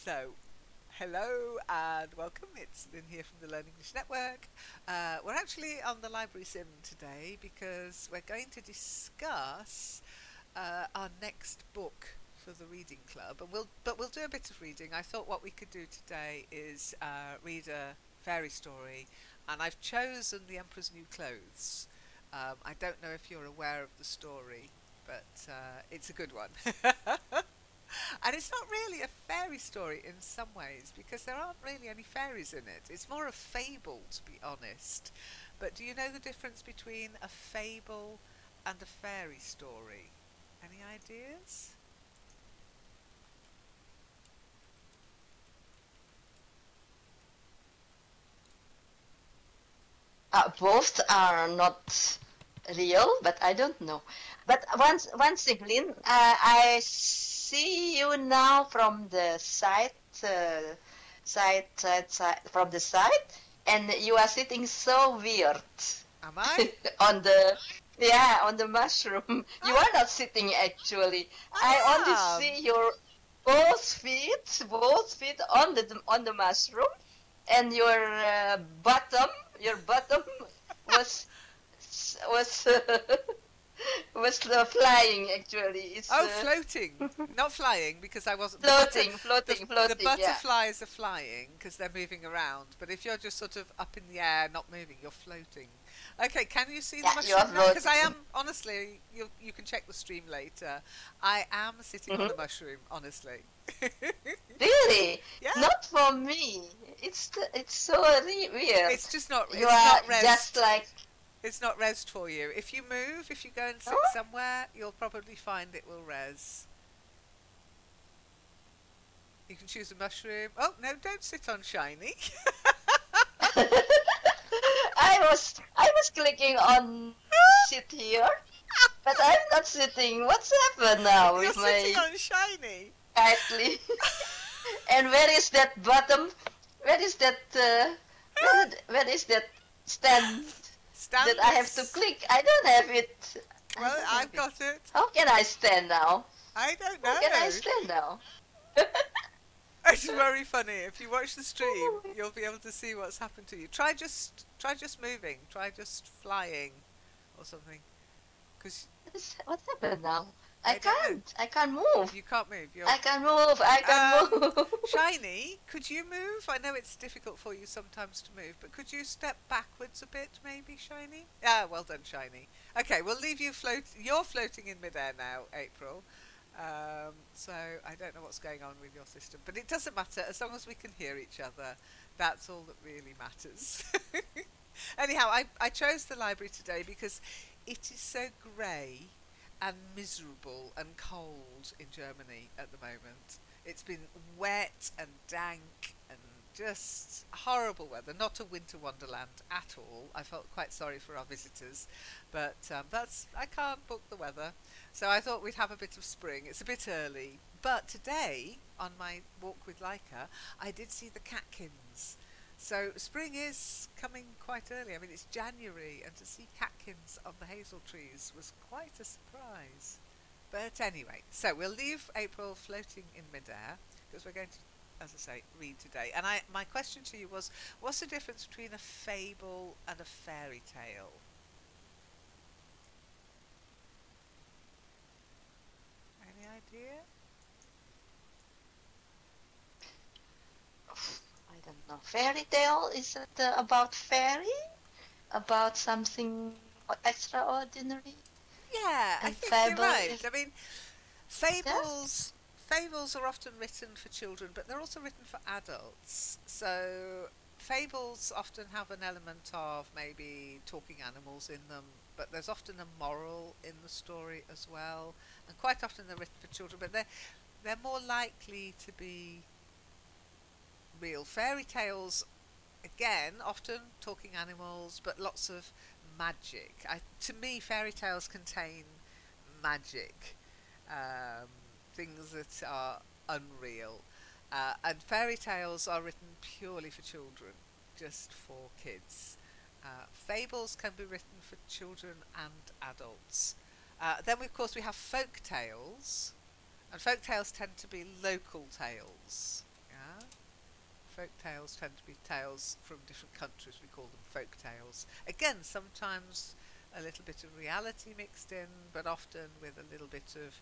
So, hello and welcome. It's Lynn here from the Learn English Network. We're actually on the library sim today because we're going to discuss our next book for the reading club, and we'll do a bit of reading. I thought what we could do today is read a fairy story, and I've chosen The Emperor's New Clothes. I don't know if you're aware of the story, but it's a good one. And it's not really a fairy story in some ways because there aren't really any fairies in it. It's more a fable, to be honest. But do you know the difference between a fable and a fairy story? Any ideas? Both are not real, but I don't know. But one thing, Lynn, I see you now from the from the side, and you are sitting so weird Am I? on the mushroom. You are not sitting actually. I only I am. see your both feet on the mushroom, and your bottom was was was flying actually. It's Oh, floating, not flying, because I wasn't. floating, The floating, the floating. Yeah, butterflies are flying because they're moving around. But if you're just sort of up in the air, not moving, you're floating. Okay, can you see the yeah, you are mushroom now? Because I am floating. honestly, you can check the stream later. I am sitting on a Hmm. mushroom, honestly. Really, Yeah, not for me. It's so weird. it's just not. You It's are not just rest. like, It's not rest for you. If you move, if you go and sit oh. somewhere, you'll probably find it will res. You can choose a mushroom. Oh no, don't sit on shiny. I was clicking on sit here, but I'm not sitting. What's happened now You're with sitting my on shiny. tightly? And where is that bottom? Where is that? Where is that stand Stand that I have to is. click? I don't have it. I Well, don't have I've it. got it. How can I stand now? I don't How can I know. stand now? It's very funny. If you watch the stream, you'll be able to see what's happened to you. Try just moving. Try just flying or something. Because What happened now? I I don't know. can't. I can't move. You can't move. You're I can move. I can move. Shiny, could you move? I know it's difficult for you sometimes to move, but could you step backwards a bit, maybe, Shiny? Ah, well done, Shiny. Okay, we'll leave you float. You're floating in midair now, April. So I don't know what's going on with your system, but it doesn't matter as long as we can hear each other. That's all that really matters. Anyhow, I chose the library today because it is so grey and miserable and cold in Germany at the moment. It's been wet and dank and just horrible weather. Not a winter wonderland at all. I felt quite sorry for our visitors, but that's I can't book the weather, so I thought we'd have a bit of spring. It's a bit early, but today on my walk with Leica, I did see the catkins. So spring is coming quite early. I mean, it's January, and to see catkins on the hazel trees was quite a surprise. But anyway, so we'll leave April floating in midair because we're going to, as I say, read today. And my question to you was, what's the difference between a fable and a fairy tale? Any idea? I don't know. Fairy tale? Is it about fairy? About something extraordinary? Yeah, I And think you're fable right. is I mean, that? fables are often written for children, but they're also written for adults. So fables often have an element of maybe talking animals in them, but there's often a moral in the story as well. And quite often they're written for children, but they're more likely to be real. Fairy tales, again, often talking animals, but lots of magic. To me, fairy tales contain magic, um, things that are unreal. And fairy tales are written purely for children, just for kids. Fables can be written for children and adults. Then, of course, we have folk tales, and folk tales tend to be local tales. Yeah? Folk tales tend to be tales from different countries. We call them folk tales. Again, sometimes a little bit of reality mixed in, but often with a little bit of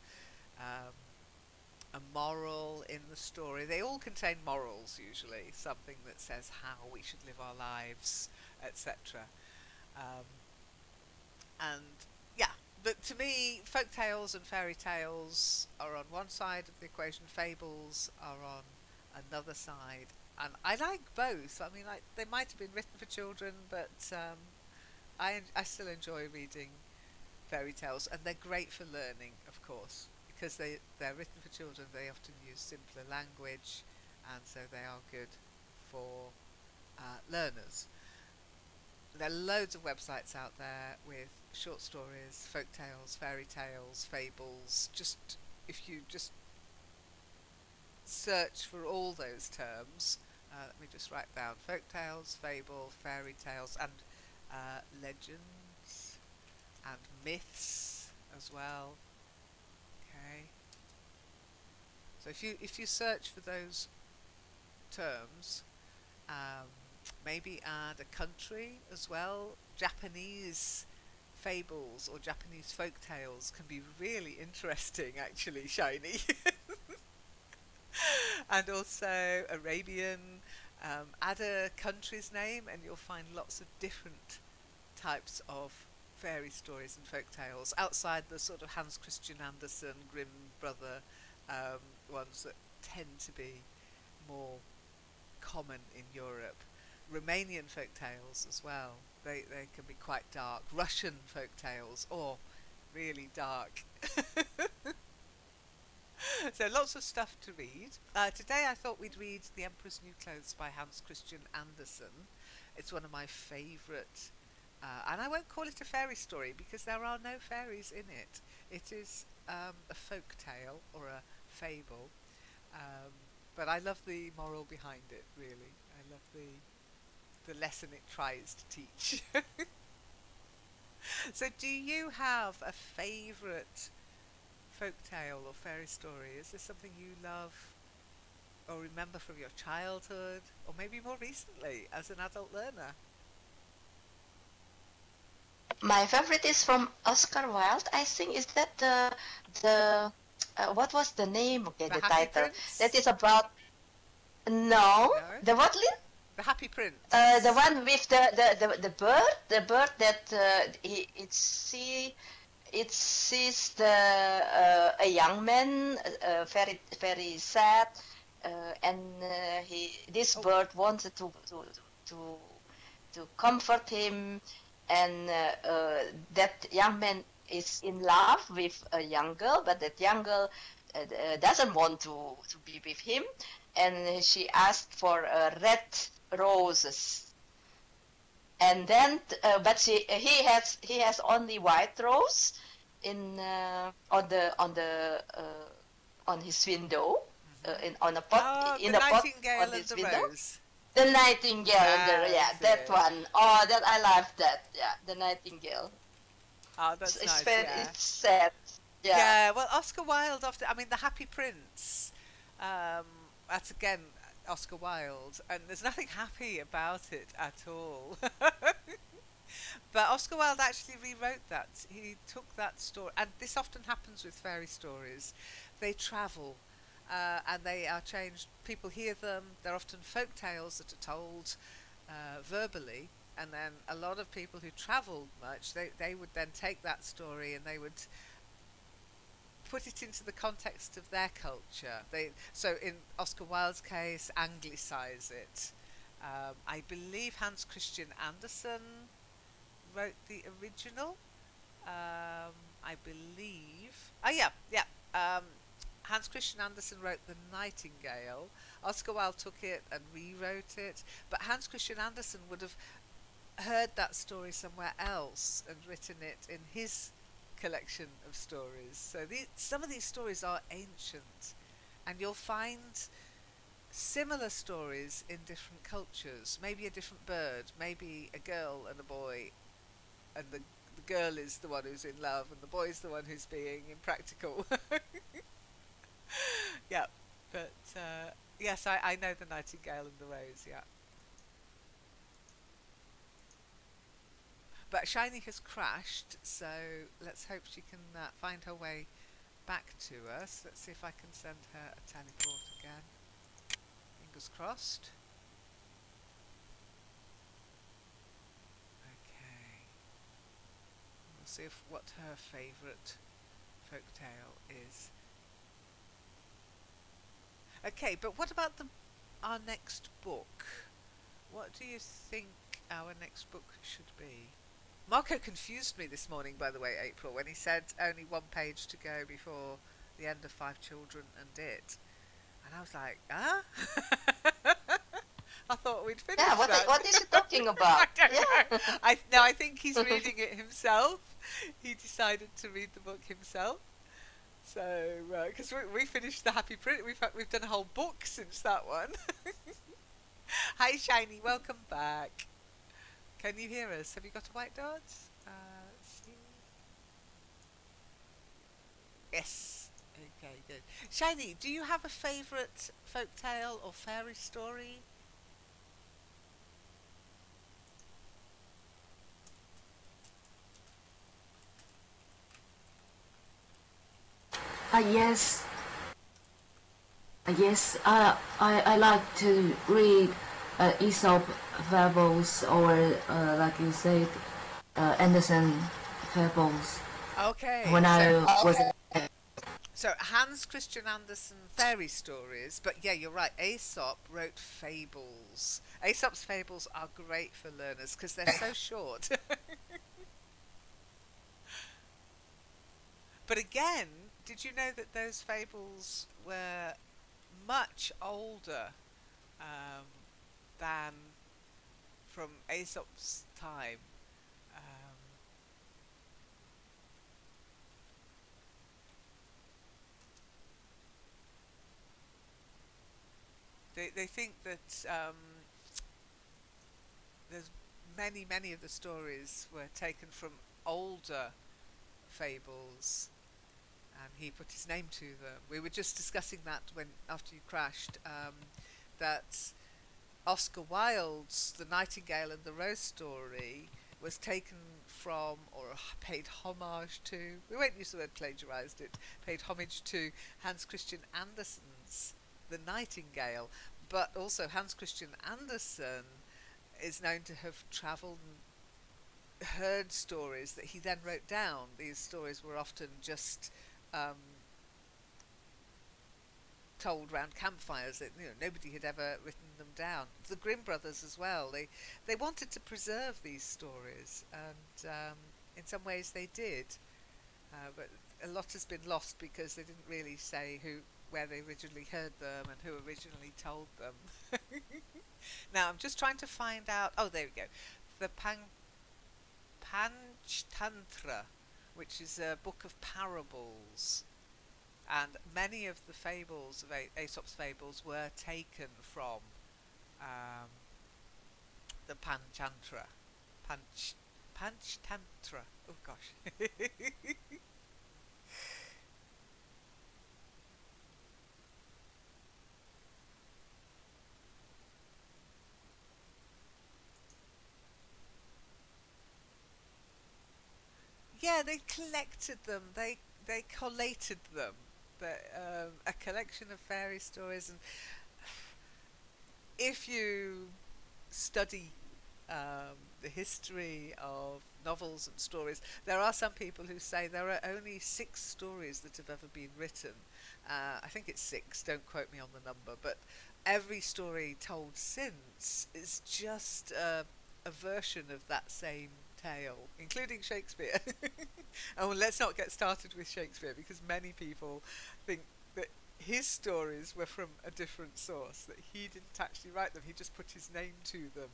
um, a moral in the story. They all contain morals usually, something that says how we should live our lives, etc. Um, and yeah, but to me, folk tales and fairy tales are on one side of the equation. Fables are on another side, and I like both. I mean, they might have been written for children, but I still enjoy reading fairy tales, and they're great for learning, of course, because they're written for children. They often use simpler language, and so they are good for learners. There are loads of websites out there with short stories, folk tales, fairy tales, fables. Just if you just search for all those terms, let me just write down folk tales, fable, fairy tales, and legends and myths as well. Okay. So if you search for those terms, maybe add a country as well. Japanese fables or Japanese folk tales can be really interesting, actually, Shiny. And also Arabian. Add a country's name and you'll find lots of different types of fairy stories and folk tales outside the sort of Hans Christian Andersen, Grimm brother ones that tend to be more common in Europe. Romanian folk tales as well. They can be quite dark. Russian folk tales, or really dark. So lots of stuff to read. Today I thought we'd read The Emperor's New Clothes by Hans Christian Andersen. It's one of my favourite, and I won't call it a fairy story because there are no fairies in it. It is a folk tale or a fable, but I love the moral behind it, really. I love the lesson it tries to teach. So do you have a favourite folk tale or fairy story? Is there something you love or remember from your childhood, or maybe more recently as an adult learner? My favorite is from Oscar Wilde. I think is that the what was the name? Okay, the Happy title. Prince? That is about no, No? the what, Lynn? The Happy Prince. The one with the bird that it sees a young man, very sad, and this Oh, bird wanted to to comfort him, and that young man is in love with a young girl, but that young girl doesn't want to be with him, and she asked for red roses, and then but he has only white rose in on his window, on a pot, the in a pot Nightingale on and his the window. Rose. The nightingale, yeah, That's that it. one. Oh, that I love that. Yeah, the nightingale. Oh, that's It's nice, very, yeah. it's sad. Yeah. Yeah, well, Oscar Wilde often, I mean, The Happy Prince, that's again Oscar Wilde, and there's nothing happy about it at all. But Oscar Wilde actually rewrote that. He took that story, and this often happens with fairy stories. They travel, and they are changed. People hear them. They're often folk tales that are told verbally, and then a lot of people who travelled much, they would then take that story and they would put it into the context of their culture. So in Oscar Wilde's case, anglicise it. I believe Hans Christian Andersen wrote the original. I believe. Oh yeah, yeah. Hans Christian Andersen wrote The Nightingale. Oscar Wilde took it and rewrote it. But Hans Christian Andersen would have heard that story somewhere else and written it in his collection of stories. So some of these stories are ancient, and you'll find similar stories in different cultures. Maybe a different bird, maybe a girl and a boy, and the girl is the one who's in love and the boy is the one who's being impractical. Yeah. But yes, I know the Nightingale and the Rose. Yeah, but Shiny has crashed, so let's hope she can find her way back to us. Let's see if I can send her a teleport again. Fingers crossed. Okay. We'll see if what her favourite folktale is. Okay, but what about our next book? What do you think our next book should be? Marco confused me this morning, by the way, April, when he said only one page to go before the end of Five Children and It. And I was like, ah? I thought we'd finished Yeah, that. what is he talking I about? don't know. Yeah. I think he's reading it himself. He decided to read the book himself. So, because we finished the Happy Print, we've done a whole book since that one. Hi, Shiny, welcome back. Can you hear us? Have you got a white dot? Let's see. Yes. Okay, good. Shiny, do you have a favourite folk tale or fairy story? Yes, yes. I like to read Aesop fables or, like you said, Anderson fables. Okay, When I was so Hans Christian Andersen fairy stories, but yeah, you're right. Aesop wrote fables. Aesop's fables are great for learners because they're so short. But again, did you know that those fables were much older um, than from Aesop's time? Um, they think that there's many of the stories were taken from older fables, and he put his name to them. We were just discussing that when after you crashed, that Oscar Wilde's The Nightingale and the Rose story was taken from, or paid homage to, we won't use the word plagiarised it, paid homage to Hans Christian Andersen's The Nightingale. But also Hans Christian Andersen is known to have travelled and heard stories that he then wrote down. These stories were often just um, told round campfires that nobody had ever written them down. The Grimm brothers as well. They wanted to preserve these stories, and in some ways they did. But a lot has been lost because they didn't really say where they originally heard them and who originally told them. Now I'm just trying to find out. Oh, there we go. The Panchtantra, which is a book of parables. And many of the fables of Aesop's fables were taken from the Panchtantra. Panchtantra. Oh gosh. Yeah, they collected them. They collated them. A collection of fairy stories, and if you study the history of novels and stories, there are some people who say there are only 6 stories that have ever been written. I think it's 6, don't quote me on the number, but every story told since is just a version of that same tale, including Shakespeare. Oh, well, let's not get started with Shakespeare, because many people think that his stories were from a different source, that he didn't actually write them, he just put his name to them.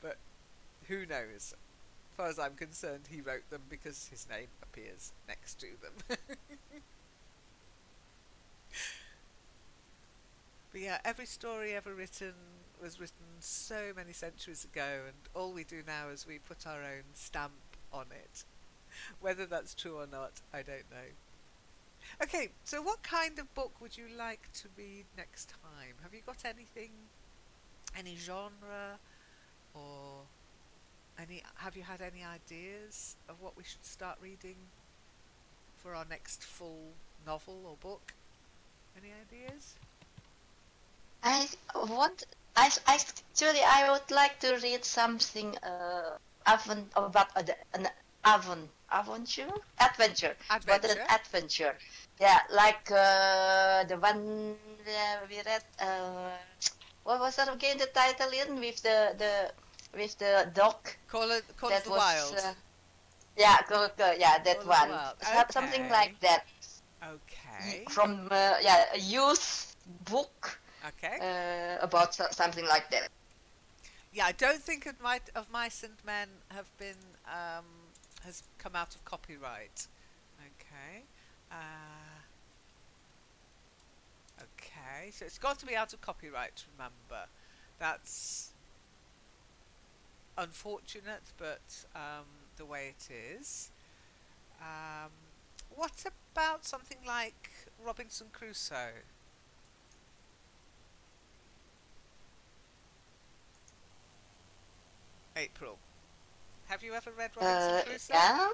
But who knows? As far as I'm concerned, he wrote them because his name appears next to them. But yeah, every story ever written was written so many centuries ago, and all we do now is we put our own stamp on it. Whether that's true or not, I don't know. Okay, so what kind of book would you like to read next time? Have you got anything, any genre, or any? Have you had any ideas of what we should start reading for our next full novel or book? Any ideas? I want. Actually, I would like to read something about an adventure, but an Adventure. adventure. Yeah, like the one we read. What was that again? The title in with the dog Call of that the was. Wild. Yeah, yeah, that Call of the one. Wild. Something Okay. like that. Okay. From a youth book Okay. about something like that. Yeah, I don't think of Mice and Men have been has come out of copyright. Okay. Okay. So it's got to be out of copyright. Remember, that's unfortunate, but the way it is. Um, what about something like Robinson Crusoe? April. Have you ever read Robinson Crusoe? Yeah,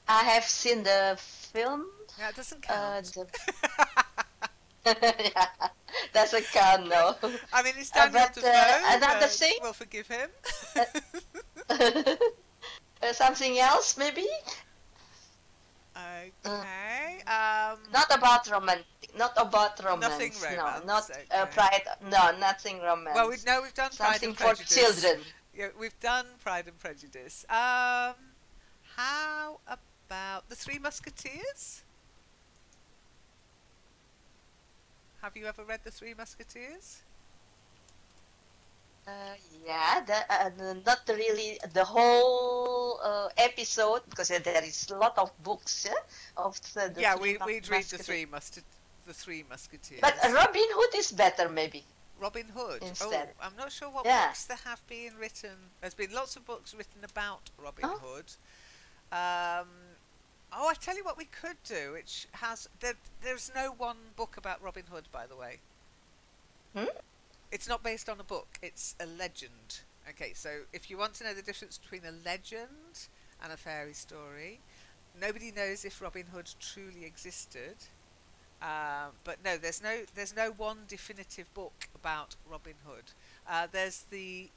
I have seen the film. Yeah, it doesn't count. Yeah, doesn't count, no. I mean, it's Daniel But Defoe, another but thing, we'll forgive him. something else maybe. Okay. Not about romantic. Not about Nothing romance. romance. No, not Okay. pride. No, nothing romance. Well, we've done Pride Something and for Prejudice. children. Yeah, we've done Pride and Prejudice. How about The Three Musketeers? Have you ever read The Three Musketeers? Yeah, not really the whole episode because there is a lot of books of the Yeah, Three we'd read The Musketeers. Three Musketeers. But Robin Hood is better, maybe. Robin Hood. Instead. Oh, I'm not sure what Yeah. books there have been written. There's been lots of books written about Robin Oh. Hood. I tell you what we could do, which has there's no one book about Robin Hood, by the way. It's not based on a book. It's a legend. Okay, so if you want to know the difference between a legend and a fairy story, nobody knows if Robin Hood truly existed. But no, there's no one definitive book about Robin Hood. There's the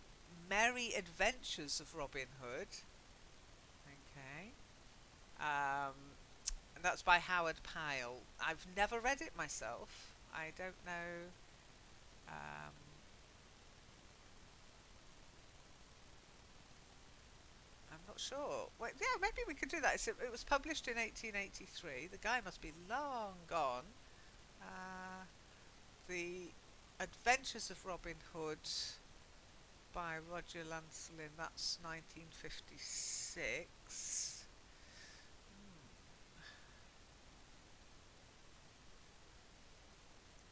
Merry Adventures of Robin Hood. Okay, and that's by Howard Pyle. I've never read it myself. I don't know. I'm not sure. Wait, yeah, maybe we could do that. It was published in 1883. The guy must be long gone. The Adventures of Robin Hood by Roger Lancelin. That's 1956.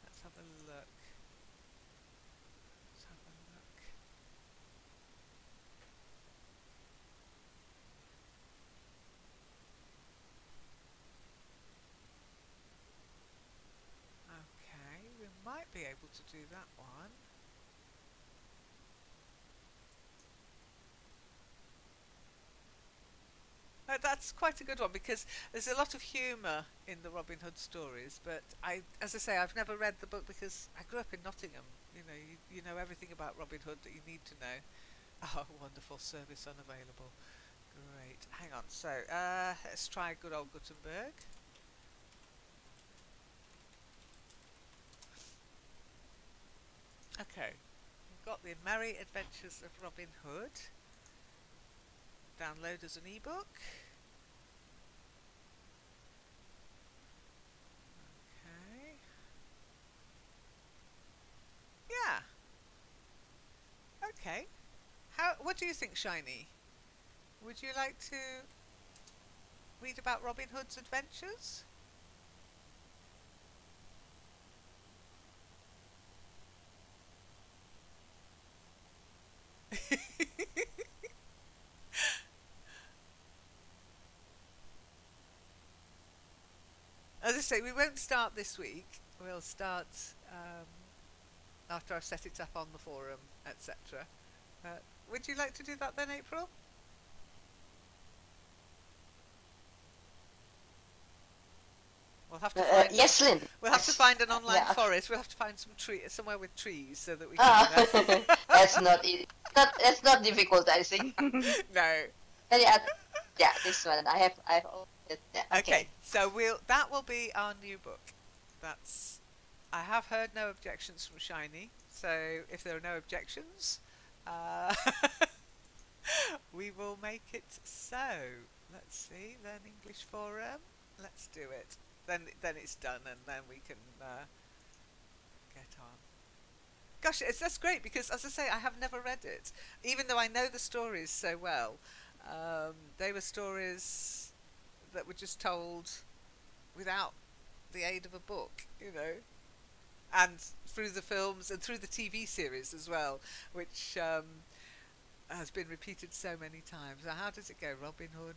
Let's have a look. Let's have a look. Okay, we might be able to do that one. That's quite a good one because there's a lot of humour in the Robin Hood stories. But as I say, I've never read the book because I grew up in Nottingham. You know, you know everything about Robin Hood that you need to know. Oh, wonderful, service unavailable. Great. Hang on. So let's try good old Gutenberg. Okay, we've got the Merry Adventures of Robin Hood. Download as an ebook. Okay. Yeah. Okay. What do you think, Shiny? Would you like to read about Robin Hood's adventures? As I say, we won't start this week. We'll start after I've set it up on the forum, etc. Uh, would you like to do that then, April? We'll have to find. Yes, Lynn. We'll have to find an online Yeah. forest. We'll have to find some tree somewhere with trees so that we Ah, can. that's not it. That's not difficult, I think. No. Yeah, yeah, this one I've. Yeah, Okay. So that will be our new book. That's. I have heard no objections from Shiny. So if there are no objections, uh, we will make it so. Let's see. Learn English Forum. Let's do it. Then it's done, and then we can get on. Gosh, that's great because, as I say, I have never read it, even though I know the stories so well. They were stories that were just told without the aid of a book, and through the films and through the TV series as well, which has been repeated so many times. Now, how does it go? Robin Hood,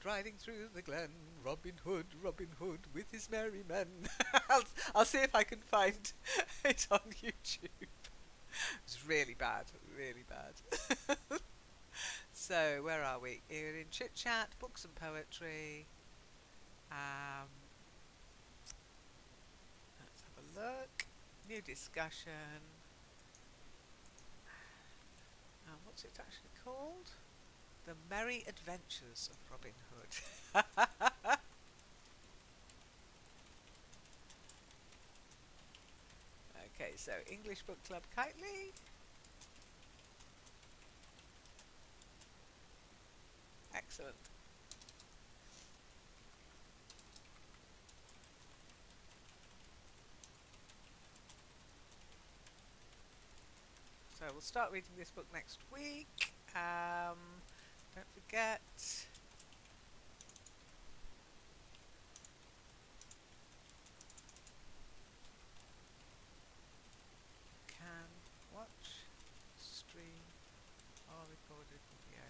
riding through the glen. Robin Hood, with his merry men. I'll see if I can find it on YouTube. It's really bad, really bad. So, where are we? We're in Chit Chat, Books and Poetry. Let's have a look. New discussion. What's it actually called? The Merry Adventures of Robin Hood. Okay, so English Book Club Kitely. Excellent. So we'll start reading this book next week. Don't forget. Can watch, stream, or recorded video.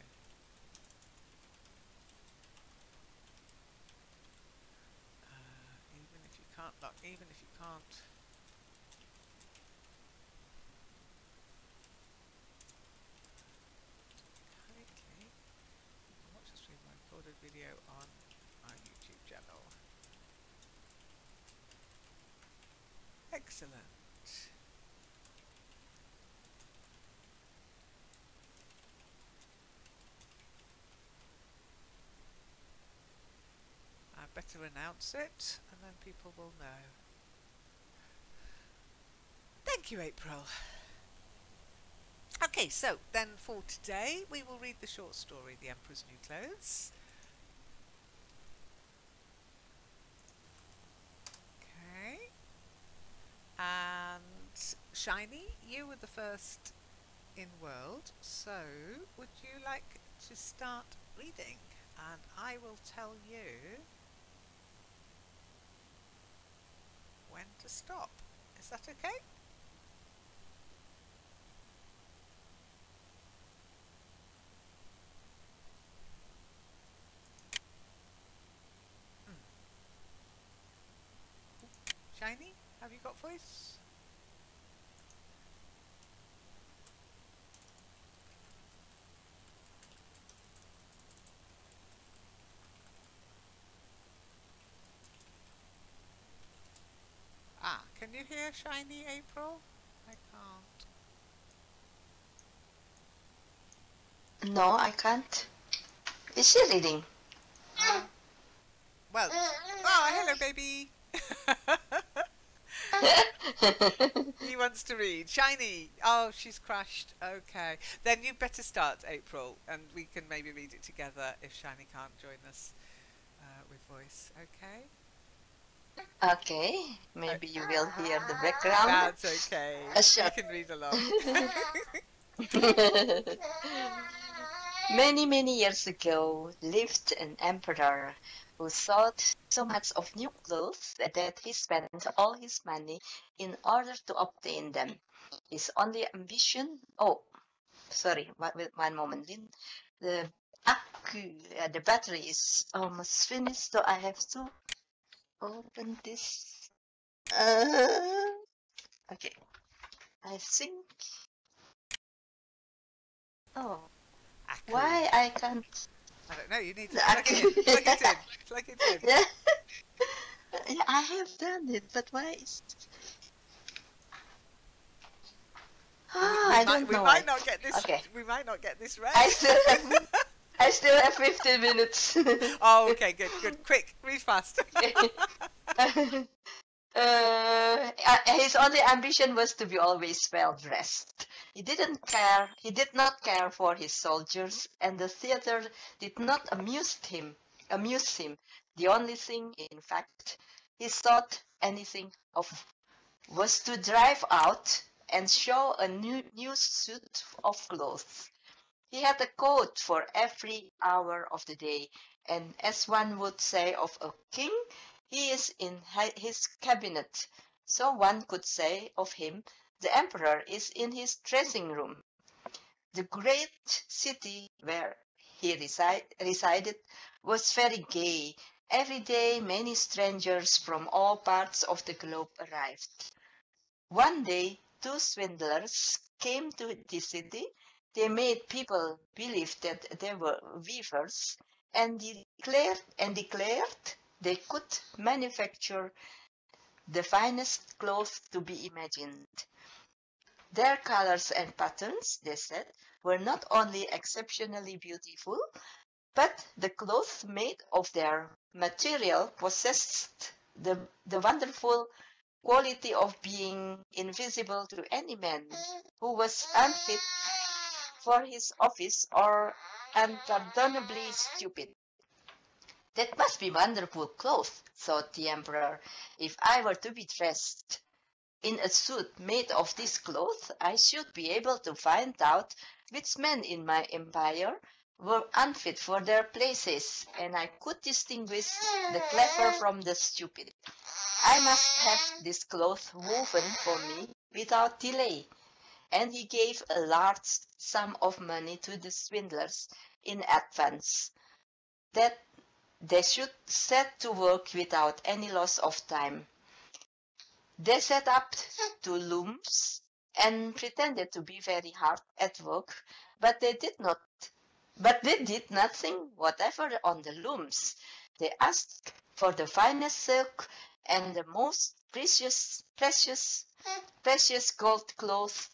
Even if you can't. Okay. Watch the stream or recorded video on our YouTube channel. Excellent. I better announce it and then people will know. Thank you, April. Okay, so then for today we will read the short story The Emperor's New Clothes. Okay. And Shiny, you were the first in world, so would you like to start reading? And I will tell you when to stop. Is that okay? Shiny, have you got voice? Can you hear Shiny, April? I can't. No, I can't. Is she reading? Well, hello, baby. He wants to read. Shiny. Oh, she's crashed. Okay. Then you better start, April, and we can maybe read it together if Shiny can't join us with voice. Okay? Okay, maybe you will hear the background. That's okay. Sure. You can read along. Many years ago lived an emperor who thought so much of new clothes that he spent all his money in order to obtain them. His only ambition... Oh, sorry, one moment. The battery is almost finished, so I have to open this. Okay, I think. Oh, Aku. why I can't? I don't know. You need to The plug it in. Aku. Plug it in. Plug it in. Yeah. Yeah, I have done it, but why is? I don't know. We might not get this. Okay. We might not get this right. I still have 15 minutes. Oh, okay, good, good. Quick, read fast. His only ambition was to be always well dressed. He did not care for his soldiers, and the theater did not amuse him. The only thing, in fact, he thought anything of was to drive out and show a new suit of clothes. He had a coat for every hour of the day, and as one would say of a king, he is in his cabinet. So one could say of him, the emperor is in his dressing room. The great city where he resided was very gay. Every day many strangers from all parts of the globe arrived. One day, two swindlers came to the city. They made people believe that they were weavers and declared they could manufacture the finest clothes to be imagined. Their colors and patterns, they said, were not only exceptionally beautiful, but the clothes made of their material possessed the wonderful quality of being invisible to any man who was unfit for his office or unpardonably stupid. That must be wonderful clothes, thought the emperor. If I were to be dressed in a suit made of this cloth, I should be able to find out which men in my empire were unfit for their places, and I could distinguish the clever from the stupid. I must have this cloth woven for me without delay. And he gave a large sum of money to the swindlers in advance, that they should set to work without any loss of time. They set up two looms and pretended to be very hard at work, but they did nothing whatever on the looms. They asked for the finest silk and the most precious gold cloth.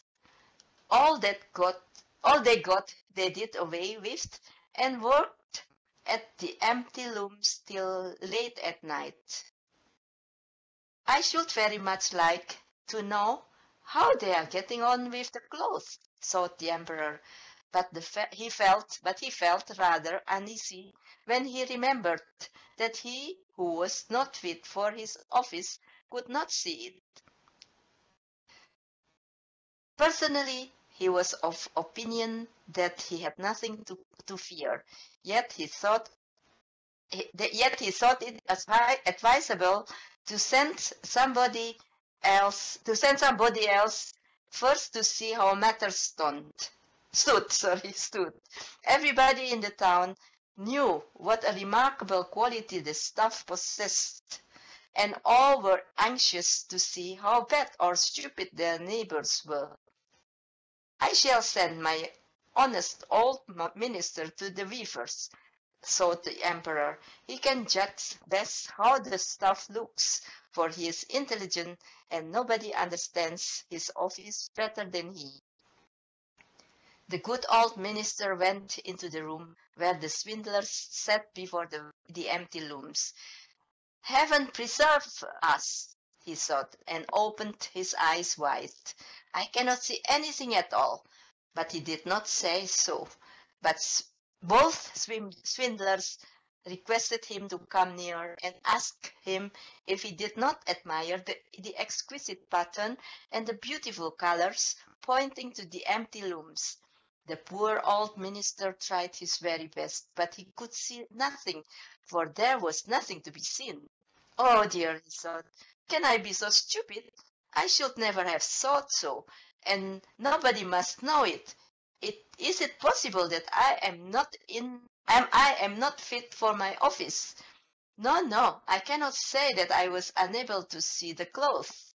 All they got, they did away with, and worked at the empty looms till late at night. I should very much like to know how they are getting on with the clothes, thought the emperor, but he felt rather uneasy when he remembered that he who was not fit for his office could not see it. Personally, he was of opinion that he had nothing to fear, yet he thought it advisable to send somebody else first to see how matters stood. Everybody in the town knew what a remarkable quality the stuff possessed, and all were anxious to see how bad or stupid their neighbors were. I shall send my honest old minister to the weavers, thought the emperor. He can judge best how the stuff looks, for he is intelligent and nobody understands his office better than he. The good old minister went into the room where the swindlers sat before the empty looms. Heaven preserve us, he thought, and opened his eyes wide. I cannot see anything at all. But he did not say so. But both swindlers requested him to come near and asked him if he did not admire the exquisite pattern and the beautiful colors, pointing to the empty looms. The poor old minister tried his very best, but he could see nothing, for there was nothing to be seen. Oh dear, he thought, can I be so stupid? I should never have thought so, and nobody must know it. Is it possible that I am not fit for my office? No, no, I cannot say that I was unable to see the cloth.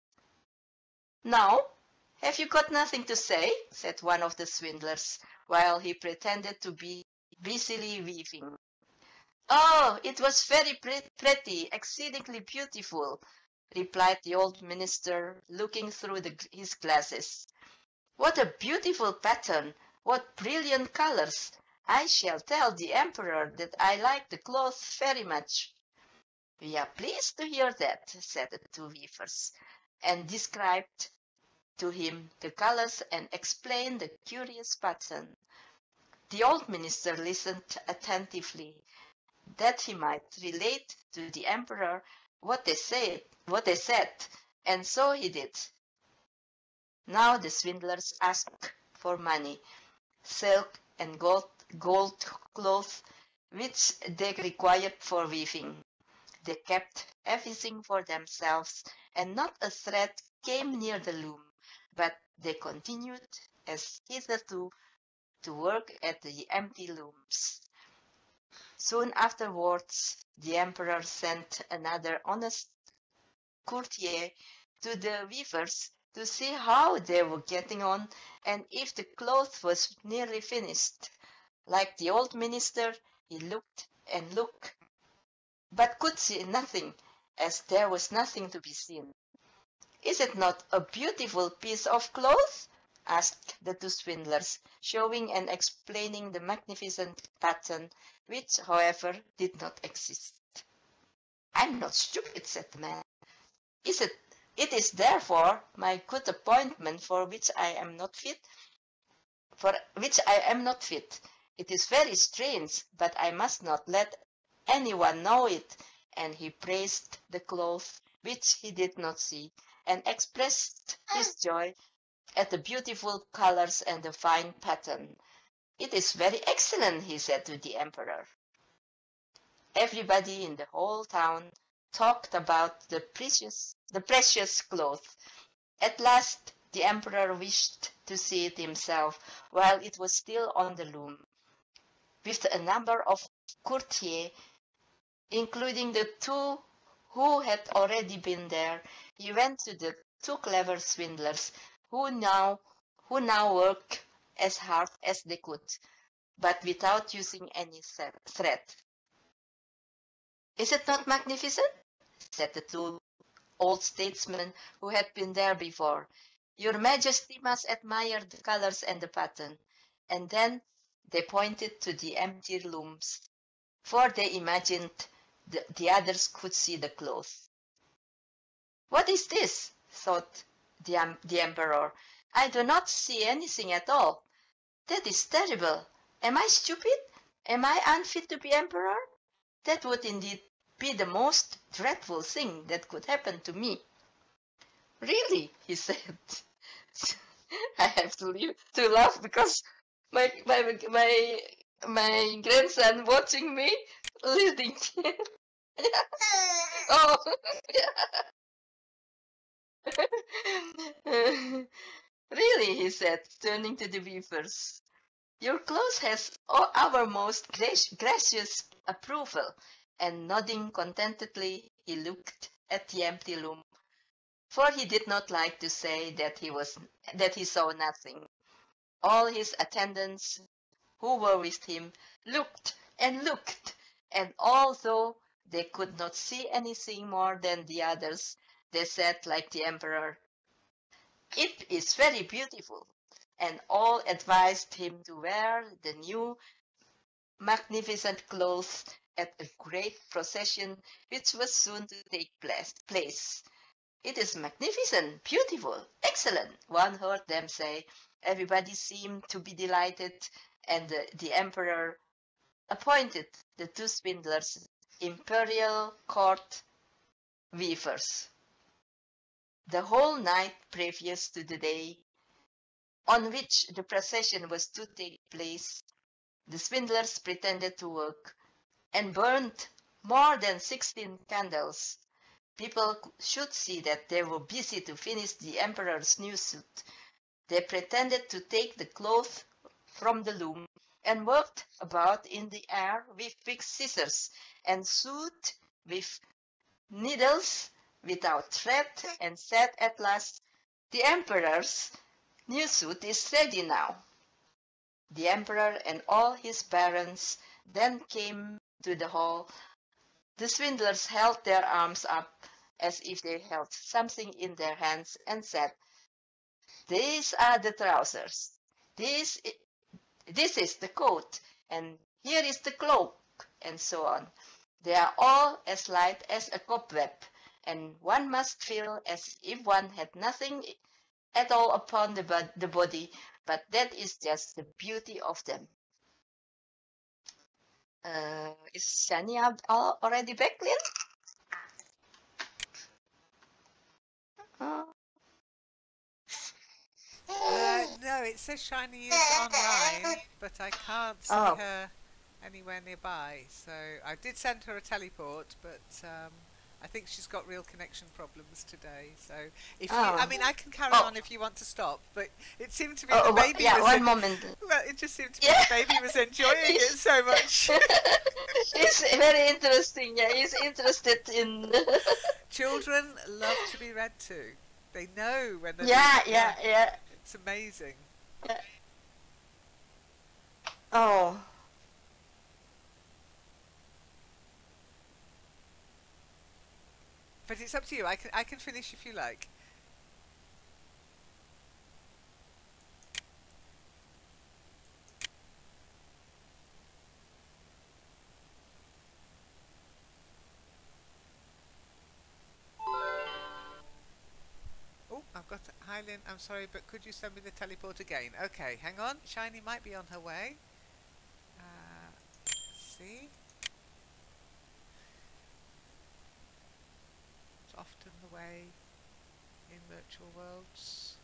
Now, have you got nothing to say? Said one of the swindlers, while he pretended to be busily weaving. Oh, it was very pretty, exceedingly beautiful, replied the old minister, looking through his glasses. What a beautiful pattern! What brilliant colors! I shall tell the emperor that I like the cloth very much. We are pleased to hear that, said the two weavers, and described to him the colors and explained the curious pattern. The old minister listened attentively, that he might relate to the emperor what they said, and so he did. Now the swindlers asked for money, silk and gold cloth, which they required for weaving. They kept everything for themselves, and not a thread came near the loom, but they continued, as hitherto, to work at the empty looms. Soon afterwards, the emperor sent another honest courtier to the weavers to see how they were getting on and if the cloth was nearly finished. Like the old minister, he looked and looked, but could see nothing, as there was nothing to be seen. Is it not a beautiful piece of cloth? Asked the two swindlers, showing and explaining the magnificent pattern, which, however, did not exist. I'm not stupid, said the man. It is therefore my good appointment for which I am not fit. It is very strange, but I must not let anyone know it. And he praised the cloth, which he did not see, and expressed his joy at the beautiful colors and the fine pattern. It is very excellent, he said to the emperor. Everybody in the whole town talked about the precious cloth. At last the emperor wished to see it himself while it was still on the loom. With a number of courtiers, including the two who had already been there, he went to the two clever swindlers who now worked as hard as they could, but without using any thread. Is it not magnificent? Said the two old statesmen who had been there before. Your Majesty must admire the colors and the pattern. And then they pointed to the empty looms, for they imagined the others could see the cloth. What is this? Thought the emperor. I do not see anything at all. That is terrible. Am I stupid? Am I unfit to be emperor? That would indeed be the most dreadful thing that could happen to me. Really, he said. I have to laugh because my grandson watching me listening. Oh, really, he said, turning to the weavers. Your clothes has our most gracious approval. And nodding contentedly, he looked at the empty loom, for he did not like to say that he saw nothing. All his attendants who were with him looked, and although they could not see anything more than the others, they said like the emperor, "It is very beautiful," and all advised him to wear the new magnificent clothes at a great procession which was soon to take place. It is magnificent, beautiful, excellent, one heard them say. Everybody seemed to be delighted, and the emperor appointed the two swindlers imperial court weavers. The whole night previous to the day on which the procession was to take place, the swindlers pretended to work and burned more than 16 candles. People should see that they were busy to finish the emperor's new suit. They pretended to take the cloth from the loom and worked about in the air with big scissors and sewed with needles without thread and said at last, "The emperor's new suit is ready now." The emperor and all his barons then came to the hall. The swindlers held their arms up as if they held something in their hands and said, "These are the trousers. This is the coat, and here is the cloak," and so on. They are all as light as a cobweb, and one must feel as if one had nothing at all upon the body, but that is just the beauty of them. Is Shania already back, Lynn? No, it says Shiny is online, but I can't see her anywhere nearby. So I did send her a teleport, but I think she's got real connection problems today. So if you, I mean, I can carry on if you want to stop, but it seemed to be the baby. Yeah, one moment. Well, it just seemed to be the baby was enjoying it so much. It's very interesting. Yeah, he's interested in. Children love to be read to. They know when they're. Yeah. It's amazing. Yeah. Oh. But it's up to you. I can finish if you like. Oh, I've got hi Lynn, I'm sorry, but could you send me the teleport again? Okay, hang on. Shiny might be on her way. Let's see. Often the way in virtual worlds.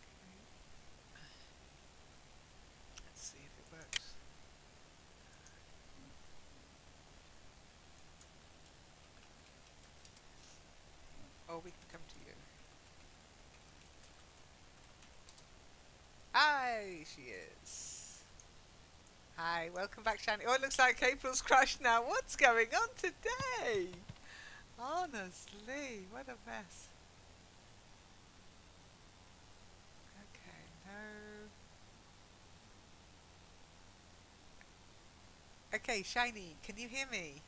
Okay. Let's see if it works. Or we can come to you. Hi, she is. Hi, welcome back, Shani. Oh, it looks like April's crashed now. What's going on today? Honestly, what a mess. Okay, no. Okay, Shiny, can you hear me?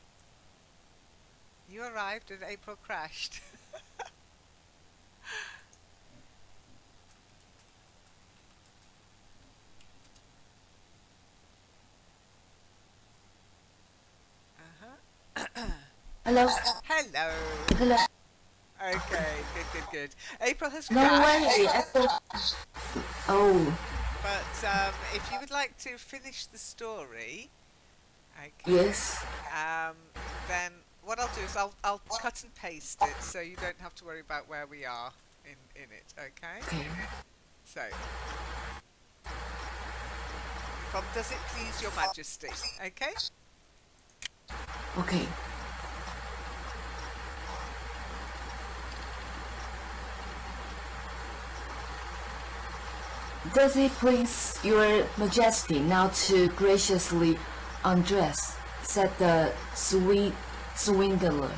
You arrived and April crashed. Hello. Hello. Hello. Okay, good. April has No crashed. way. Oh. But if you would like to finish the story, okay. Yes. Then what I'll do is I'll cut and paste it so you don't have to worry about where we are in it. Okay. Okay. So from Does It Please Your Majesty? Okay. Okay. Does it please your majesty now to graciously undress, said the swindler,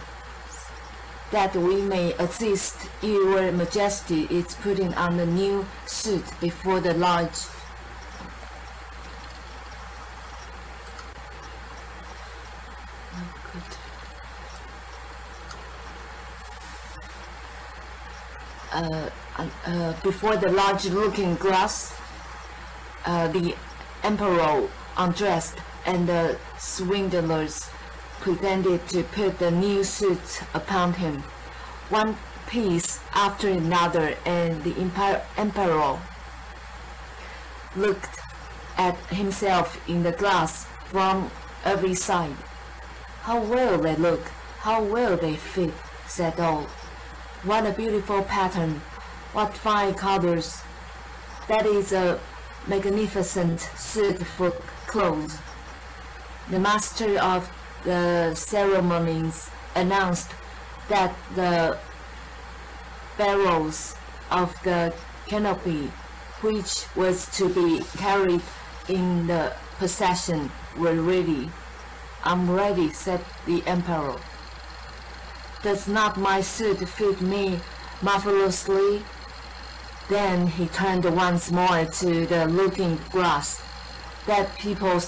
that we may assist your majesty is putting on the new suit before the large before the large looking glass. The emperor undressed and the swindlers pretended to put the new suit upon him, one piece after another, and the emperor looked at himself in the glass from every side. How well they look, how well they fit, said all. What a beautiful pattern, what fine colors. That is a magnificent suit for clothes. The master of the ceremonies announced that the bearers of the canopy, which was to be carried in the procession were ready. "I'm ready," said the emperor. "Does not my suit fit me marvelously?" Then he turned once more to the looking glass, that people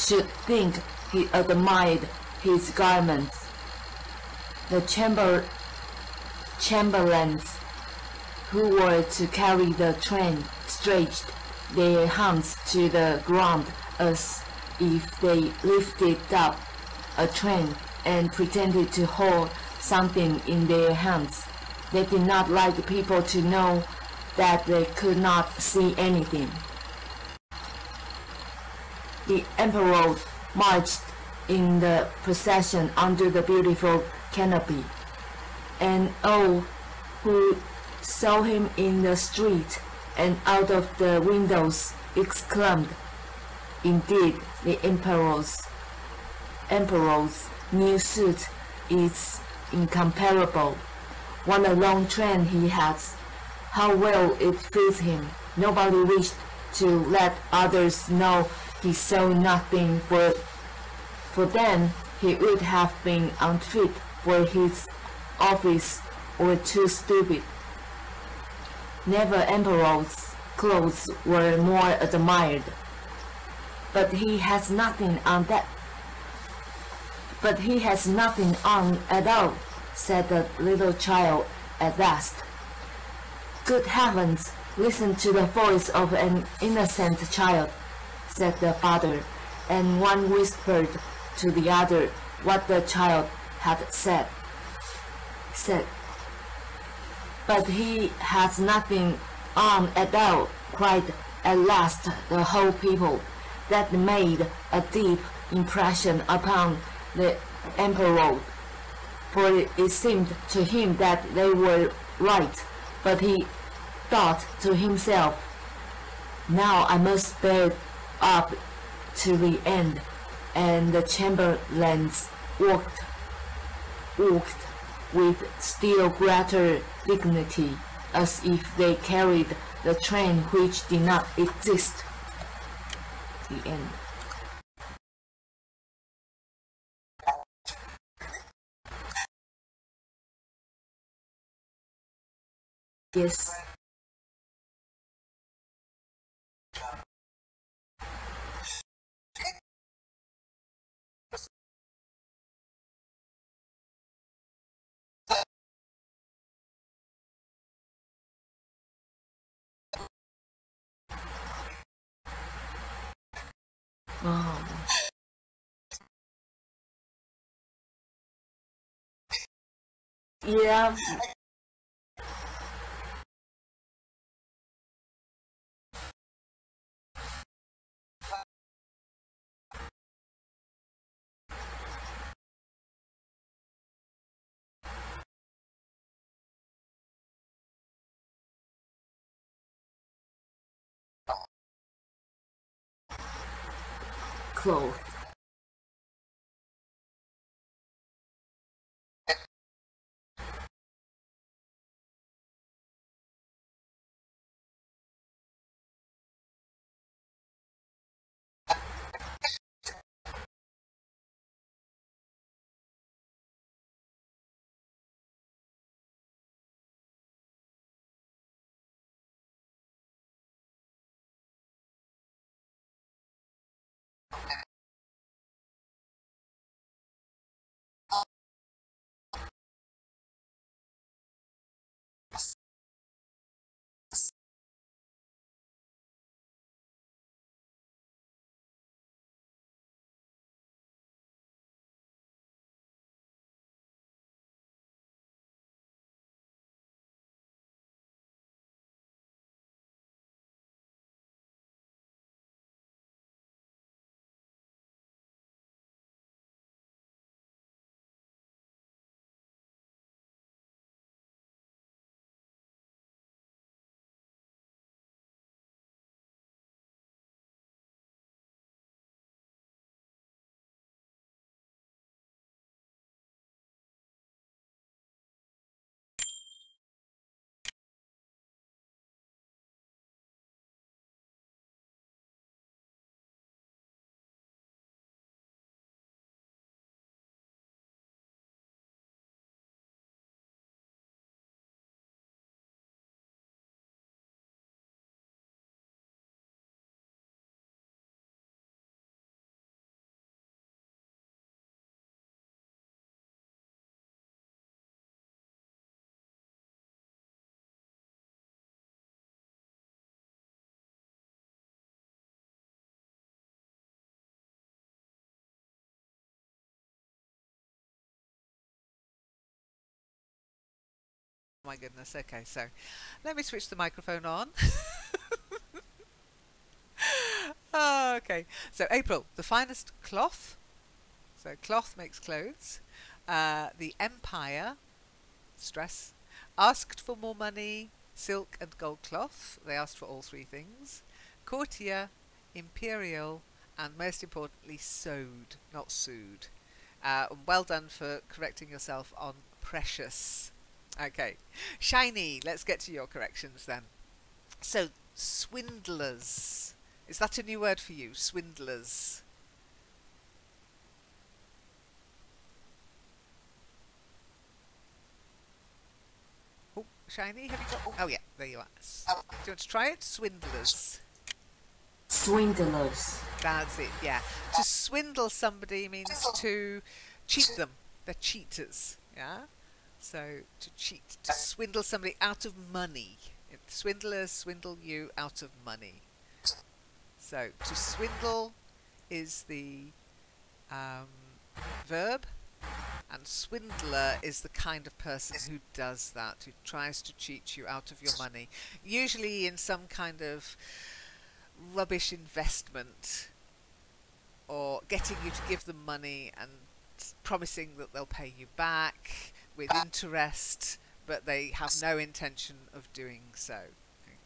should think he admired his garments. The chamberlains who were to carry the train stretched their hands to the ground as if they lifted up a train and pretended to hold something in their hands. They did not like people to know that they could not see anything. The emperor marched in the procession under the beautiful canopy, and all who saw him in the street and out of the windows exclaimed, "Indeed, the emperor's new suit is incomparable. What a long train he has! How well it fits him!" Nobody wished to let others know he saw nothing, for then he would have been unfit for his office or too stupid. Never emperor's clothes were more admired. But he has nothing on at all," said the little child at last. "Good heavens, listen to the voice of an innocent child," said the father, and one whispered to the other what the child had said. "But he has nothing on at all," cried at last the whole people. That made a deep impression upon the emperor, for it seemed to him that they were right, but he thought to himself, "Now I must bear up to the end," and the chamberlains walked with still greater dignity, as if they carried the train which did not exist. The end. Yes. Oh. Yeah. Clothes. my goodness. Okay, so let me switch the microphone on. Oh, okay. So April, the finest cloth. So cloth makes clothes. The empire, stress, asked for more money, silk and gold cloth. They asked for all three things. Courtier, imperial, and most importantly, sewed, not sued. Well done for correcting yourself on precious. Okay. Shiny, let's get to your corrections then. So, swindlers. Is that a new word for you? Swindlers. Oh, Shiny, have you got... Oh, yeah, there you are. Do you want to try it? Swindlers. Swindlers. That's it, yeah. To swindle somebody means to cheat them. They're cheaters, yeah? So, to cheat, to swindle somebody out of money. Swindlers swindle you out of money. So, to swindle is the verb, and swindler is the kind of person who does that, who tries to cheat you out of your money. Usually in some kind of rubbish investment, or getting you to give them money and promising that they'll pay you back with interest, but they have no intention of doing so.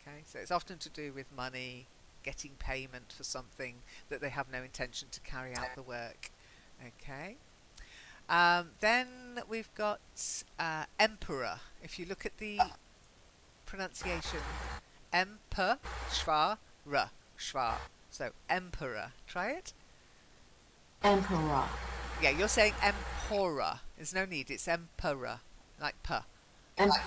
Okay, so it's often to do with money, getting payment for something that they have no intention to carry out the work. Okay. Then we've got emperor. If you look at the pronunciation, emperor, schwa, ra, schwa. So emperor. Try it. Emperor. Yeah, you're saying empora. There's no need. It's emperor, like per. Emperor.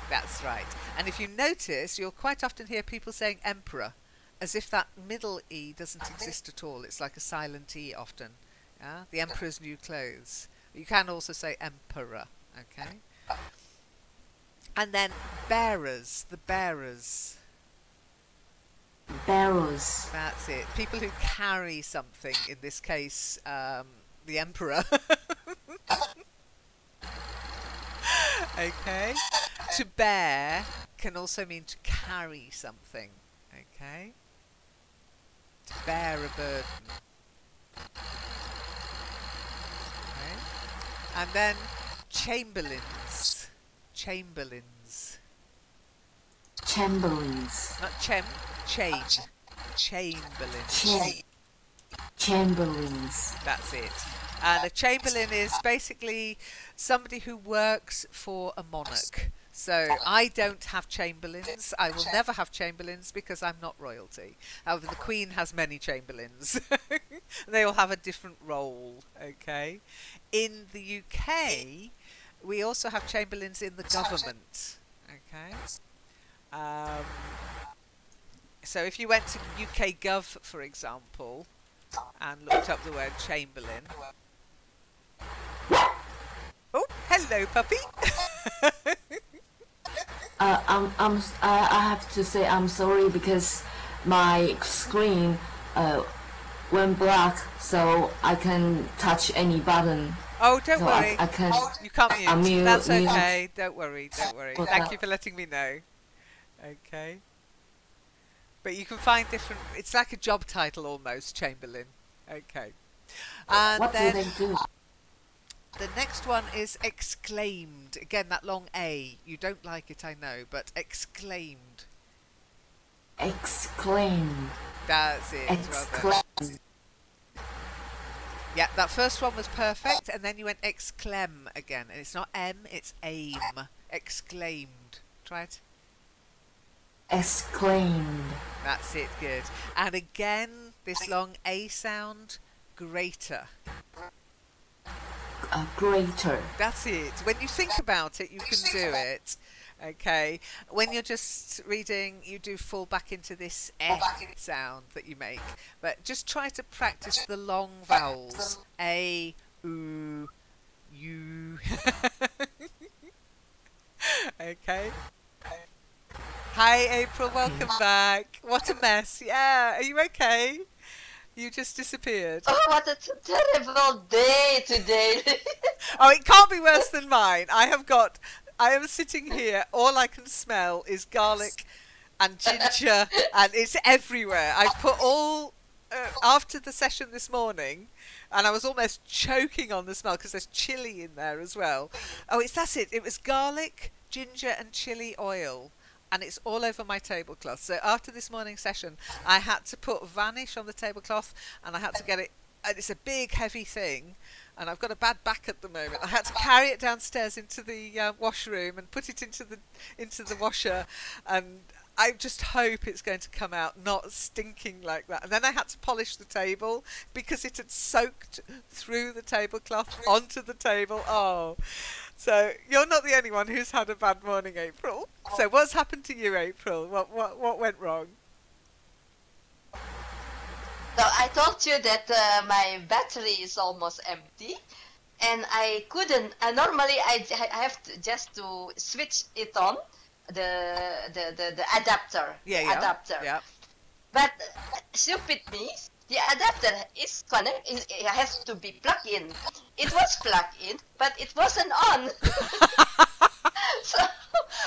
That's right. And if you notice, you'll quite often hear people saying emperor, as if that middle E doesn't exist at all. It's like a silent E often. Yeah? The emperor's new clothes. You can also say emperor. Okay. And then bearers, the bearers. Bearers. That's it. People who carry something, in this case, the emperor. Okay. To bear can also mean to carry something. Okay. To bear a burden. Okay. And then chamberlains. Chamberlains. Chamberlains. Not chain. Chamberlains. Chamberlains. That's it. And a chamberlain is basically somebody who works for a monarch. So I don't have chamberlains. I will never have chamberlains because I'm not royalty. However, the Queen has many chamberlains. They all have a different role. Okay. In the UK, we also have chamberlains in the government. Okay. So if you went to UK Gov, for example, and looked up the word chamberlain. Oh, hello, puppy. I have to say I'm sorry because my screen went black, so I can touch any button. Oh, don't so worry. I can. You can't mute. That's mute. okay. Don't worry. Don't worry. Thank you for letting me know. Okay. But you can find different. It's like a job title almost, chamberlain. Okay. And What then do they do? the next one is exclaimed. Again, that long A. You don't like it, I know, but exclaimed. Exclaim. That's it. Well done. Yeah, that first one was perfect, and then you went exclaim again. And it's not M, it's aim. Exclaimed. Try it. Exclaimed. That's it, good. And again, this long A sound, greater. Greater. That's it. When you think about it, you can do it. Okay. When you're just reading, you do fall back into this sound that you make. But just try to practice the long vowels. A, oo, U. Okay. Hi, April. Welcome back. What a mess. Yeah. Are you okay? You just disappeared. Oh, what a terrible day today. Oh, it can't be worse than mine. I am sitting here, all I can smell is garlic and ginger, and it's everywhere. I put all, after the session this morning, and I was almost choking on the smell because there's chili in there as well. Oh, that's it. It was garlic, ginger and chili oil. And it's all over my tablecloth. So after this morning's session, I had to put Vanish on the tablecloth, and I had to get it. And it's a big, heavy thing, and I've got a bad back at the moment. I had to carry it downstairs into the washroom and put it into the washer, and I just hope it's going to come out not stinking like that. And then I had to polish the table because it had soaked through the tablecloth onto the table. Oh. So you're not the only one who's had a bad morning, April. So what's happened to you, April? What went wrong? So I told you that my battery is almost empty, and I couldn't. Normally I have to just to switch it on the adapter. Adapter. Yeah. But stupid me. The adapter is connected. It has to be plugged in. It was plugged in, but it wasn't on. so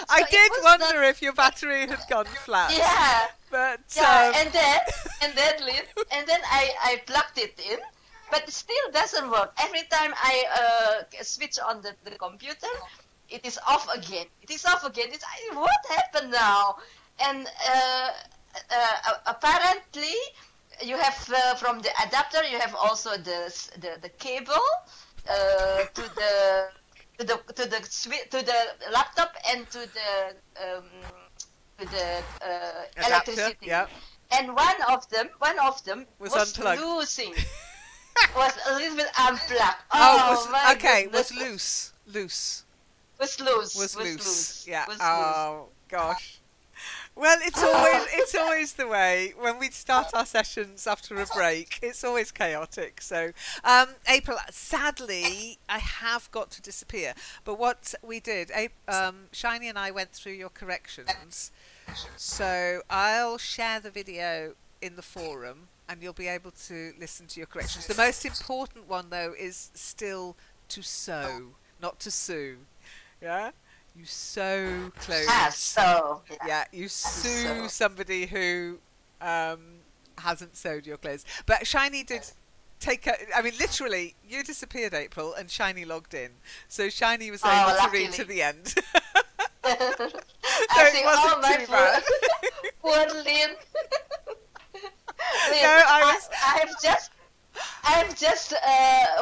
I did wonder if your battery had gone flat. Yeah. But yeah, and then I plugged it in, but it still doesn't work. Every time I switch on the computer, it is off again. It is off again. What happened now? And apparently, you have from the adapter. You have also the cable to the laptop and to the electricity. Yeah. And one of them was losing. Was a little bit unplugged. Was loose. Was loose. Yeah. Was loose. Gosh. Well, it's always the way when we start our sessions after a break. It's always chaotic. So, April, sadly, I have got to disappear. But what we did, Shiny and I went through your corrections. So I'll share the video in the forum, and you'll be able to listen to your corrections. The most important one, though, is still to sew, not to sue. Yeah. You sew clothes. Yeah, you sue somebody who hasn't sewed your clothes. But Shiny did literally, you disappeared, April, and Shiny logged in. So Shiny was able to read to the end. So it wasn't too bad. Poor Lynn. I've just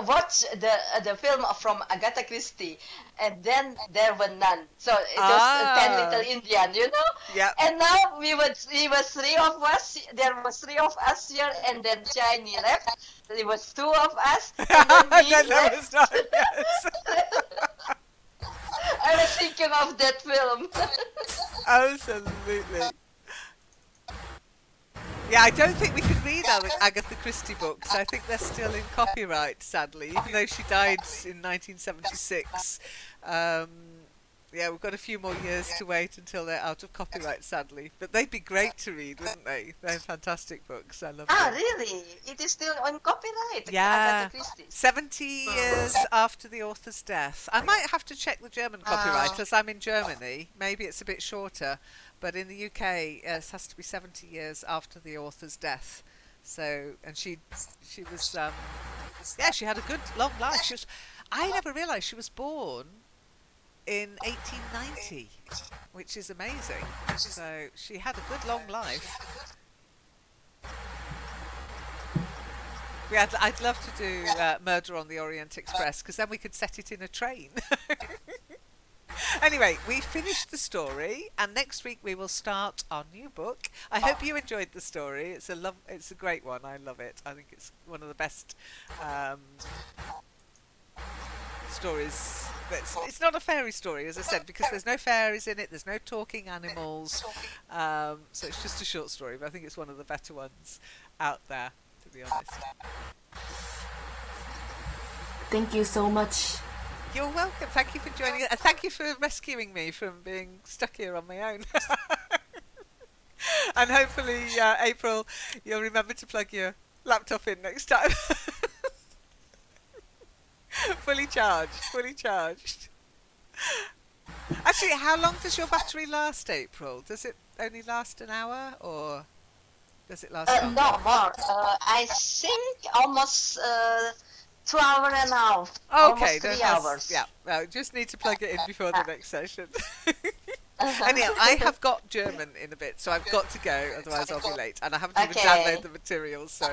watched the film from Agatha Christie, and then there were none. So it was 10 Little Indian, you know. Yeah. And now we were three of us. There was three of us here, and then Shiny left. There was two of us, and then me left. I was thinking of that film. Absolutely. Yeah, I don't think we can read Agatha Christie books. I think they're still in copyright, sadly, even though she died in 1976. Yeah, we've got a few more years to wait until they're out of copyright, sadly. But they'd be great to read, wouldn't they? They're fantastic books. I love them. Really? It is still on copyright? Yeah. Agatha Christie. 70 years after the author's death. I might have to check the German copyright, as I'm in Germany. Maybe it's a bit shorter. But in the UK, it has to be 70 years after the author's death. So, and she was, she had a good long life. I never realised she was born in 1890, which is amazing. So she had a good long life. I'd love to do Murder on the Orient Express, because then we could set it in a train. Anyway, we finished the story, and next week we will start our new book. I hope you enjoyed the story. It's a great one. I love it. I think it's one of the best stories. It's not a fairy story, as I said, because there's no fairies in it. There's no talking animals. So it's just a short story, but I think it's one of the better ones out there, to be honest. Thank you so much. You're welcome. Thank you for joining us. And thank you for rescuing me from being stuck here on my own. And hopefully, April, you'll remember to plug your laptop in next time. For fully charged. Fully charged. Actually, how long does your battery last, April? Does it only last an hour, or does it last longer? No more. I think almost 2 hours and a half. Okay, Almost 3 hours. yeah. Well, just need to plug it in before the next session. Anyhow, I have got German in a bit, so I've got to go, otherwise I'll be late. And I haven't even downloaded the materials, so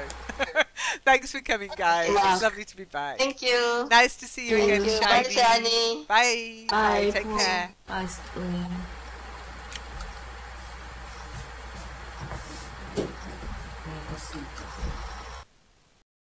thanks for coming, guys. Yeah. It's lovely to be back. Thank you. Nice to see you again, Bye, Shiny. Shiny. Bye. Bye. Take care. Bye, Spring.